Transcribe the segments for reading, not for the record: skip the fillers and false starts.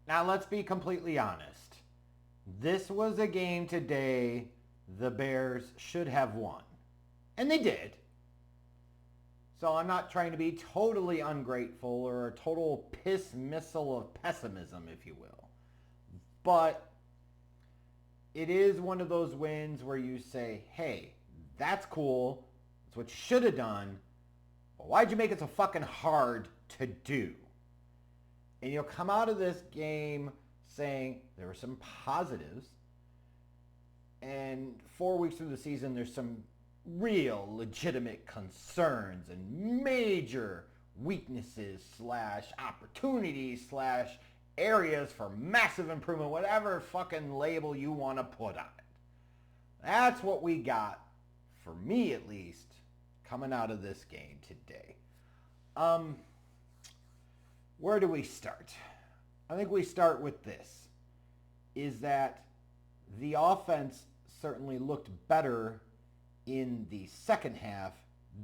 Now, let's be completely honest. This was a game today the Bears should have won. And they did. So I'm not trying to be totally ungrateful or a total piss missile of pessimism, if you will. But it is one of those wins where you say, hey, that's cool. That's what you should have done. But why'd you make it so fucking hard to do? And you'll come out of this game saying there were some positives. And 4 weeks through the season, there's some real legitimate concerns and major weaknesses slash opportunities slash areas for massive improvement, whatever fucking label you want to put on it. That's what we got, for me at least, coming out of this game today. Where do we start? I think we start with this, is that the offense certainly looked better in the second half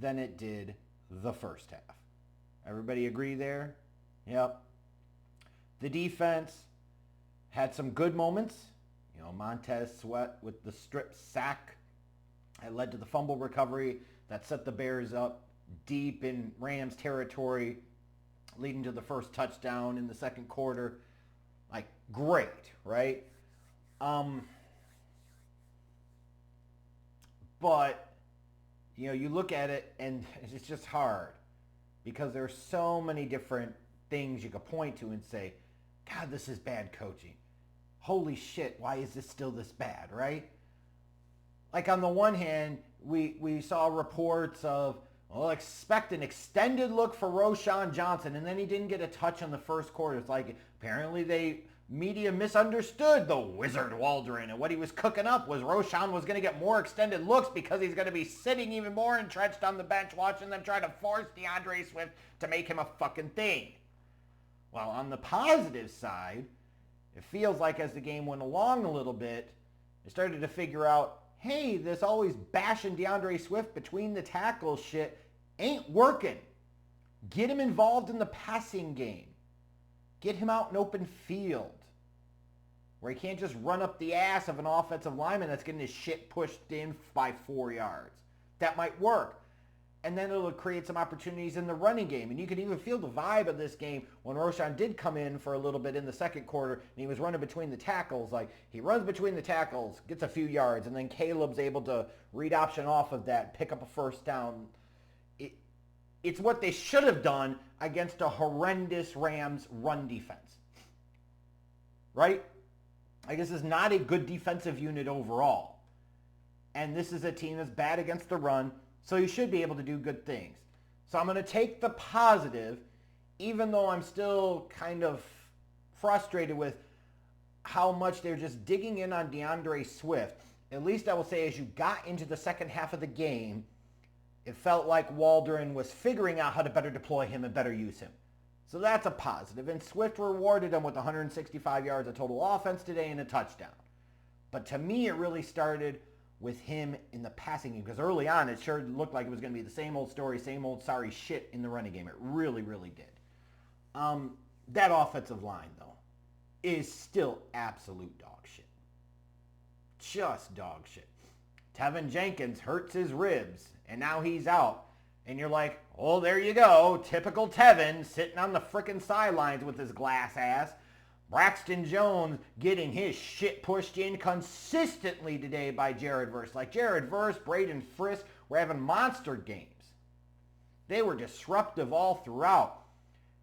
than it did the first half. Everybody agree there? Yep. The defense had some good moments. You know, Montez Sweat with the strip sack that led to the fumble recovery that set the Bears up deep in Rams territory, leading to the first touchdown in the second quarter. Like, great, right? But, you know, you look at it and it's just hard because there's so many different things you could point to and say, God, this is bad coaching. Holy shit, why is this still this bad, right? Like on the one hand, we saw reports of, well, expect an extended look for Roschon Johnson, and then he didn't get a touch in the first quarter. It's like apparently media misunderstood the wizard Waldron, and what he was cooking up was Roschon was going to get more extended looks because he's going to be sitting even more entrenched on the bench watching them try to force DeAndre Swift to make him a fucking thing. Well, on the positive side, it feels like as the game went along a little bit, they started to figure out, hey, this always bashing DeAndre Swift between the tackles shit ain't working. Get him involved in the passing game. Get him out in open field where he can't just run up the ass of an offensive lineman that's getting his shit pushed in by 4 yards. That might work. And then it'll create some opportunities in the running game. And you could even feel the vibe of this game when Roschon did come in for a little bit in the second quarter and he was running between the tackles. Like, he runs between the tackles, gets a few yards, and then Caleb's able to read option off of that, pick up a first down. It's what they should have done against a horrendous Rams run defense. Right? I guess it's not a good defensive unit overall. And this is a team that's bad against the run, so you should be able to do good things. So I'm going to take the positive, even though I'm still kind of frustrated with how much they're just digging in on DeAndre Swift. At least I will say as you got into the second half of the game, it felt like Waldron was figuring out how to better deploy him and better use him. So that's a positive. And Swift rewarded him with 165 yards of total offense today and a touchdown. But to me, it really started with him in the passing game, because early on it sure looked like it was going to be the same old story, same old sorry shit in the running game. It really, really did. That offensive line, though, is still absolute dog shit. Just dog shit. Tevin Jenkins hurts his ribs, and now he's out. And you're like, oh, there you go. Typical Tevin sitting on the frickin' sidelines with his glass ass. Braxton Jones getting his shit pushed in consistently today by Jared Verse. Like Jared Verse, Braden Frisk were having monster games. They were disruptive all throughout.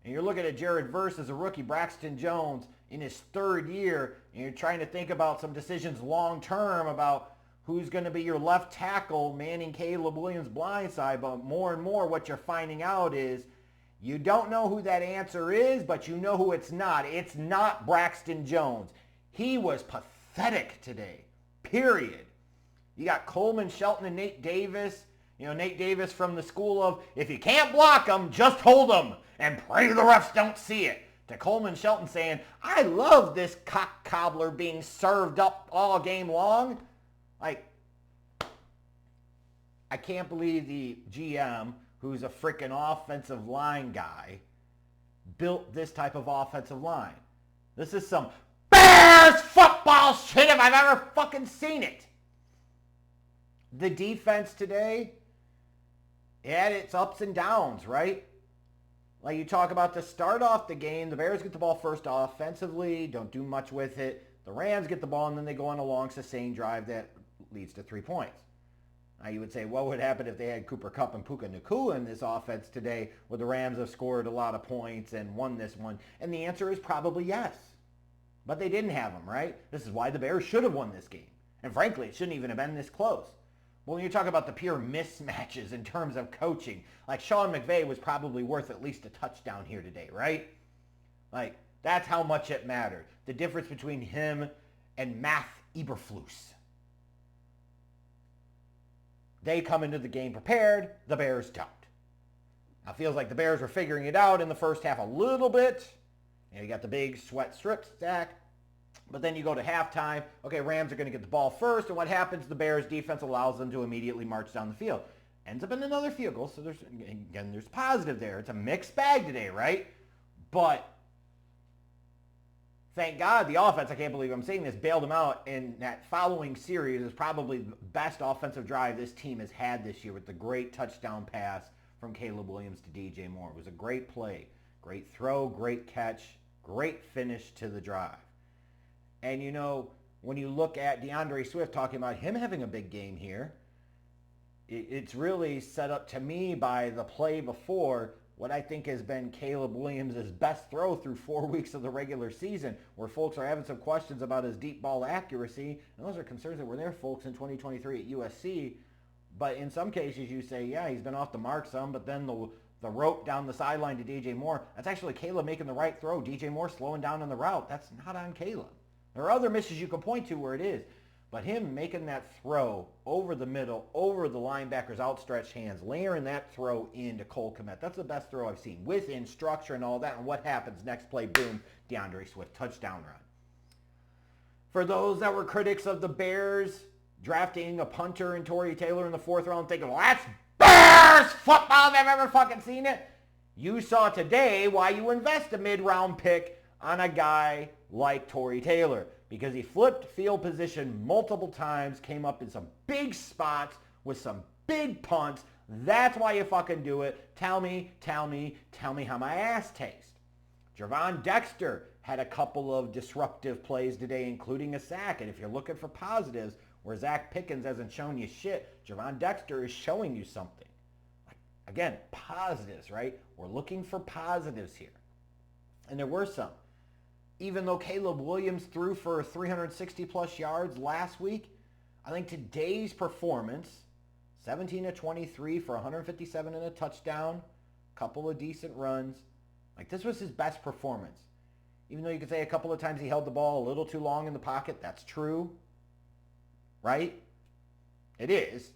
And you're looking at Jared Verse as a rookie, Braxton Jones in his third year, and you're trying to think about some decisions long term about who's going to be your left tackle, manning Caleb Williams' blindside. But more and more what you're finding out is you don't know who that answer is, but you know who it's not. It's not Braxton Jones. He was pathetic today, period. You got Coleman Shelton and Nate Davis. You know, Nate Davis from the school of, if you can't block them, just hold them and pray the refs don't see it. To Coleman Shelton saying, I love this cock cobbler being served up all game long. Like, I can't believe the GM, who's a freaking offensive line guy, built this type of offensive line. This is some Bears football shit if I've ever fucking seen it. The defense today, it had its ups and downs, right? Like you talk about to start off the game, the Bears get the ball first offensively, don't do much with it. The Rams get the ball, and then they go on a long, sustained drive that leads to 3 points. Now you would say, what would happen if they had Cooper Kupp and Puka Nacua in this offense today? Would the Rams have scored a lot of points and won this one? And the answer is probably yes. But they didn't have them, right? This is why the Bears should have won this game. And frankly, it shouldn't even have been this close. Well, when you talk about the pure mismatches in terms of coaching, like Sean McVay was probably worth at least a touchdown here today, right? Like, that's how much it mattered. The difference between him and Matt Eberflus. They come into the game prepared. The Bears don't. Now, it feels like the Bears were figuring it out in the first half a little bit. And you got the big sweat strip stack. But then you go to halftime. Okay, Rams are going to get the ball first. And what happens? The Bears defense allows them to immediately march down the field. Ends up in another field goal. So there's positive there. It's a mixed bag today, right? But thank God the offense, I can't believe I'm saying this, bailed them out. And that following series is probably the best offensive drive this team has had this year with the great touchdown pass from Caleb Williams to DJ Moore. It was a great play, great throw, great catch, great finish to the drive. And, you know, when you look at DeAndre Swift talking about him having a big game here, it's really set up to me by the play before what I think has been Caleb Williams' best throw through 4 weeks of the regular season, where folks are having some questions about his deep ball accuracy. And those are concerns that were there, folks, in 2023 at USC. But in some cases, you say, yeah, he's been off the mark some, but then the rope down the sideline to DJ Moore, that's actually Caleb making the right throw. DJ Moore slowing down on the route. That's not on Caleb. There are other misses you can point to where it is. But him making that throw over the middle, over the linebacker's outstretched hands, layering that throw into Cole Kmet, that's the best throw I've seen. Within structure and all that. And what happens? Next play, boom, DeAndre Swift, touchdown run. For those that were critics of the Bears drafting a punter and Tory Taylor in the 4th round, thinking, well, that's Bears football if I've ever fucking seen it. You saw today why you invest a mid-round pick on a guy like Tory Taylor, because he flipped field position multiple times, came up in some big spots with some big punts. That's why you fucking do it. Tell me how my ass tastes. Gervon Dexter had a couple of disruptive plays today, including a sack. And if you're looking for positives, where Zach Pickens hasn't shown you shit, Gervon Dexter is showing you something. Again, positives, right? We're looking for positives here. And there were some. Even though Caleb Williams threw for 360 plus yards last week, I think today's performance, 17 of 23 for 157 and a touchdown, couple of decent runs, like this was his best performance. Even though you could say a couple of times he held the ball a little too long in the pocket, that's true, right? It is.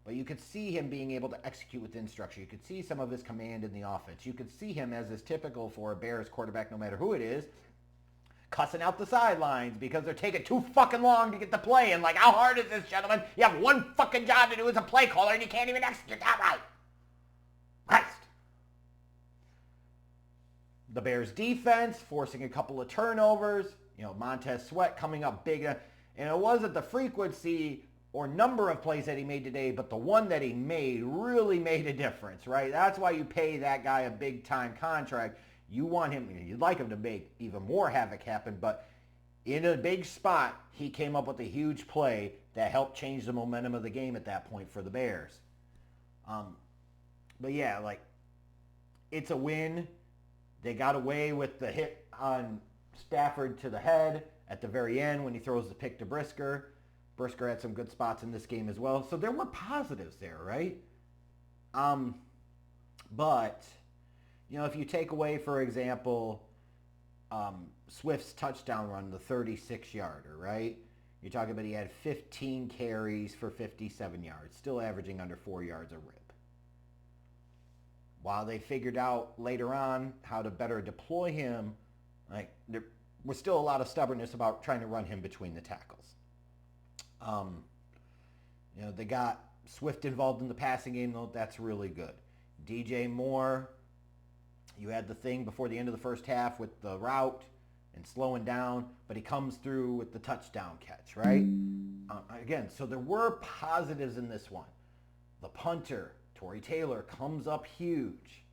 But you could see him being able to execute within structure. You could see some of his command in the offense. You could see him, as is typical for a Bears quarterback, no matter who it is, cussing out the sidelines because they're taking too fucking long to get the play. And like, how hard is this, gentlemen? You have one fucking job to do as a play caller and you can't even execute that right. Christ. The Bears defense forcing a couple of turnovers. You know, Montez Sweat coming up big. And it wasn't the frequency or number of plays that he made today, but the one that he made really made a difference, right? That's why you pay that guy a big-time contract. You want him, you'd like him to make even more havoc happen, but in a big spot, he came up with a huge play that helped change the momentum of the game at that point for the Bears. But yeah, like, it's a win. They got away with the hit on Stafford to the head at the very end when he throws the pick to Brisker. Brisker had some good spots in this game as well. So there were positives there, right? But, you know, if you take away, for example, Swift's touchdown run, the 36-yarder, right? You're talking about he had 15 carries for 57 yards, still averaging under 4 yards a rip. While they figured out later on how to better deploy him, like, there was still a lot of stubbornness about trying to run him between the tackles. You know, they got Swift involved in the passing game, though. That's really good. DJ Moore, you had the thing before the end of the first half with the route. and slowing down, but he comes through with the touchdown catch, right? Again, so there were positives in this one. The punter, Tory Taylor, comes up huge.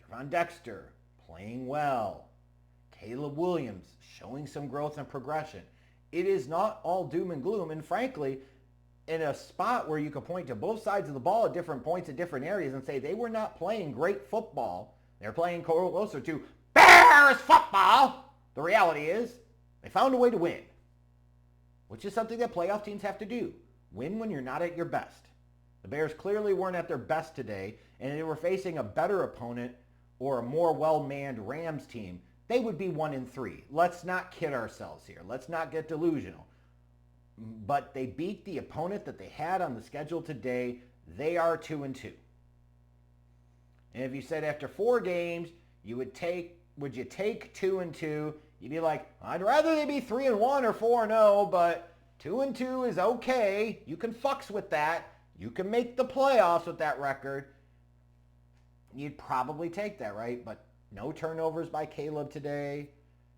Gervon Dexter playing well. Caleb Williams showing some growth and progression. It is not all doom and gloom, and frankly, in a spot where you could point to both sides of the ball at different points at different areas and say they were not playing great football. They're playing closer to Bears football. The reality is they found a way to win, which is something that playoff teams have to do. Win when you're not at your best. The Bears clearly weren't at their best today, and they were facing a better opponent or a more well-manned Rams team. They would be 1-3. Let's not kid ourselves here. Let's not get delusional. But they beat the opponent that they had on the schedule today. They are 2-2. And if you said after 4 games, would you take 2-2? You'd be like, I'd rather they be 3-1 or 4-0, but 2-2 is okay. You can fucks with that. You can make the playoffs with that record. You'd probably take that, right? But no turnovers by Caleb today.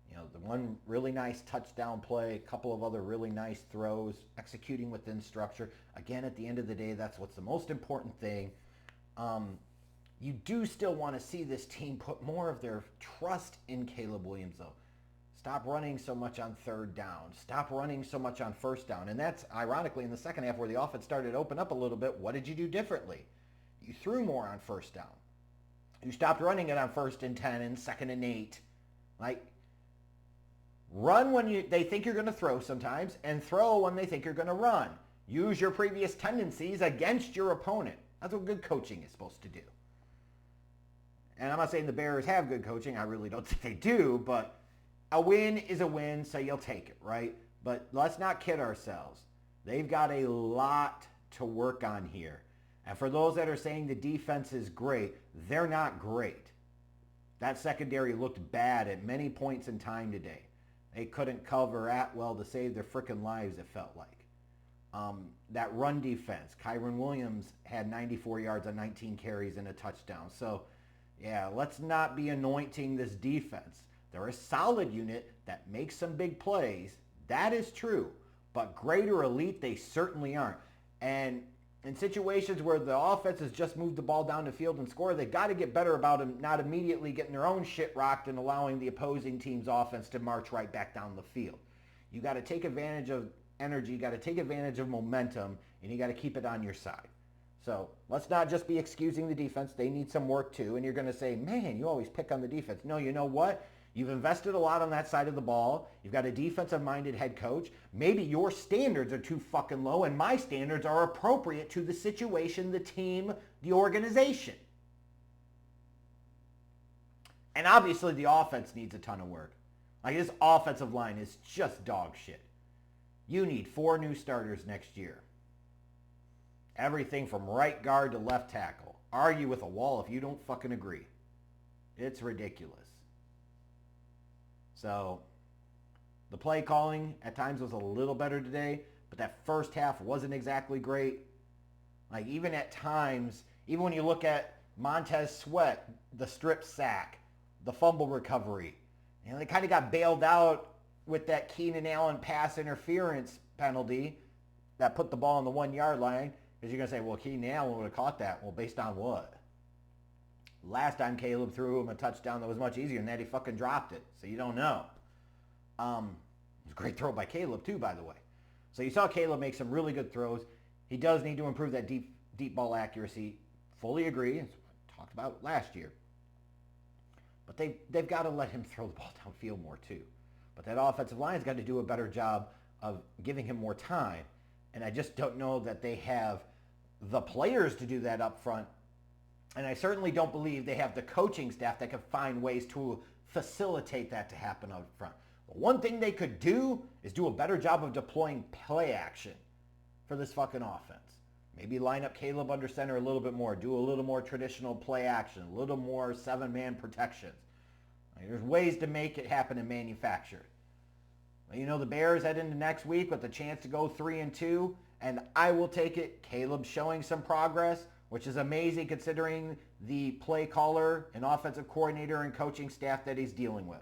You know, the one really nice touchdown play, a couple of other really nice throws, executing within structure. Again, at the end of the day, that's what's the most important thing. You do still want to see this team put more of their trust in Caleb Williams, though. Stop running so much on third down. Stop running so much on first down. And that's, ironically, in the second half where the offense started to open up a little bit, what did you do differently? You threw more on first down. You stopped running it on 1st and 10 and 2nd and 8. Like, run when they think you're going to throw sometimes, and throw when they think you're going to run. Use your previous tendencies against your opponent. That's what good coaching is supposed to do. And I'm not saying the Bears have good coaching. I really don't think they do, but a win is a win, so you'll take it, right? But let's not kid ourselves. They've got a lot to work on here. And for those that are saying the defense is great, they're not great. That secondary looked bad at many points in time today. They couldn't cover Atwell to save their frickin' lives, it felt like. That run defense, Kyren Williams had 94 yards on 19 carries and a touchdown. So, yeah, let's not be anointing this defense. They're a solid unit that makes some big plays. That is true. But great or elite, they certainly aren't. And in situations where the offense has just moved the ball down the field and score, they've got to get better about them, not immediately getting their own shit rocked and allowing the opposing team's offense to march right back down the field. You got to take advantage of energy, you got to take advantage of momentum, and you got to keep it on your side. So let's not just be excusing the defense. They need some work too. And you're going to say, man, you always pick on the defense. No, you know what? You've invested a lot on that side of the ball. You've got a defensive-minded head coach. Maybe your standards are too fucking low and my standards are appropriate to the situation, the team, the organization. And obviously the offense needs a ton of work. Like, this offensive line is just dog shit. You need 4 new starters next year. Everything from right guard to left tackle. Argue with a wall if you don't fucking agree. It's ridiculous. So, the play calling at times was a little better today, but that first half wasn't exactly great. Like, even at times, even when you look at Montez Sweat, the strip sack, the fumble recovery, you know, they kind of got bailed out with that Keenan Allen pass interference penalty that put the ball on the 1 yard line. Because you're going to say, well, Keenan Allen would have caught that. Well, based on what? Last time Caleb threw him a touchdown that was much easier than that, he fucking dropped it. So you don't know. It was a great throw by Caleb too, by the way. So you saw Caleb make some really good throws. He does need to improve that deep ball accuracy. Fully agree. It's talked about last year. But they've got to let him throw the ball downfield more too. But that offensive line's got to do a better job of giving him more time. And I just don't know that they have the players to do that up front. And I certainly don't believe they have the coaching staff that can find ways to facilitate that to happen up front. But one thing they could do is do a better job of deploying play action for this fucking offense. Maybe line up Caleb under center a little bit more, do a little more traditional play action, a little more 7-man protections. Like, there's ways to make it happen and manufacture. You know, the Bears head into next week with a chance to go 3-2, and I will take it. Caleb showing some progress, which is amazing considering the play caller and offensive coordinator and coaching staff that he's dealing with.